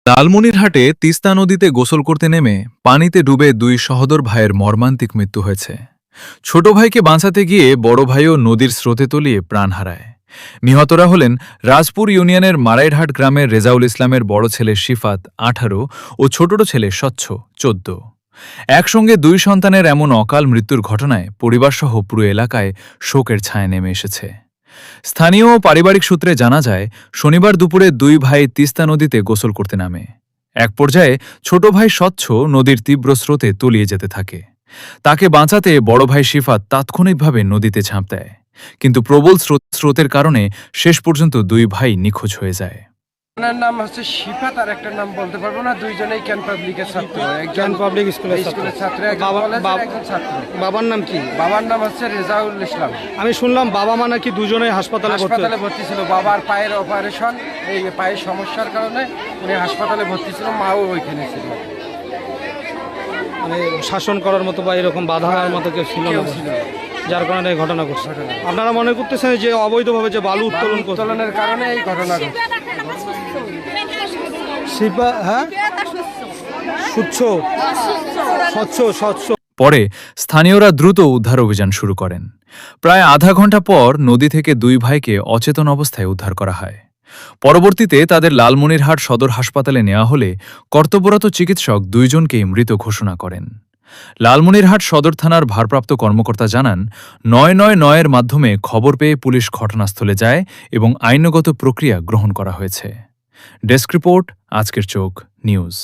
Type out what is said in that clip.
লালমনিরহাটে তিস্তা নদীতে গোসল করতে নেমে পানিতে ডুবে দুই সহোদর ভাইয়ের মর্মান্তিক মৃত্যু হয়েছে। ছোট ভাইকে বাঁচাতে গিয়ে বড় ভাইও নদীর স্রোতে তলিয়ে প্রাণ হারায়। নিহতরা হলেন রাজপুর ইউনিয়নের মারাইরহাট গ্রামের রেজাউল ইসলামের বড় ছেলে শিফাত 18 ও ছোট ছেলে স্বচ্ছ 14। একসঙ্গে দুই সন্তানের এমন অকাল মৃত্যুর ঘটনায় পরিবারসহ পুরো এলাকায় শোকের ছায়া নেমে এসেছে। স্থানীয় ও পারিবারিক সূত্রে জানা যায়, শনিবার দুপুরে দুই ভাই তিস্তা নদীতে গোসল করতে নামে। এক পর্যায়ে ছোট ভাই স্বচ্ছ নদীর তীব্র স্রোতে তলিয়ে যেতে থাকে। তাকে বাঁচাতে বড় ভাই শিফাত তাৎক্ষণিকভাবে নদীতে ঝাঁপ দেয়, কিন্তু প্রবল স্রোতের কারণে শেষ পর্যন্ত দুই ভাই নিখোঁজ হয়ে যায়। ওনার নাম হচ্ছে শিফাত, আর একটা নাম বলতে পারবো না। দুইজনেই ক্যান পাবলিকের ছাত্র, ক্যান পাবলিক স্কুলের ছাত্র, একজন ছাত্র। বাবার নাম কি? বাবার নাম হচ্ছে রেজাউল ইসলাম। আমি শুনলাম বাবা মা নাকি দুজনেই হাসপাতালে ভর্তি ছিল। বাবার পায়ের অপারেশন, এই পায়ের সমস্যার কারণে উনি হাসপাতালে ভর্তি ছিল, মাও ওইখানে ছিল। মানে শাসন করার মতো বা এরকম বাধার মতো কেউ ছিল না, যার কারণে এই ঘটনা ঘটছে। আপনারা মনে করতেছেন যে অবৈধভাবে যে বালু উত্তোলনের কারণে এই ঘটনা ঘটছে। পরে স্থানীয়রা দ্রুত উদ্ধার অভিযান শুরু করেন। প্রায় আধা ঘন্টা পর নদী থেকে দুই ভাইকে অচেতন অবস্থায় উদ্ধার করা হয়। পরবর্তীতে তাদের লালমনিরহাট সদর হাসপাতালে নেওয়া হলে কর্তব্যরত চিকিৎসক দুইজনকেই মৃত ঘোষণা করেন। লালমনিরহাট সদর থানার ভারপ্রাপ্ত কর্মকর্তা জানান, ৯৯৯-এর মাধ্যমে খবর পেয়ে পুলিশ ঘটনাস্থলে যায় এবং আইনগত প্রক্রিয়া গ্রহণ করা হয়েছে। ডেস্ক রিপোর্ট, আজকের চোখ নিউজ।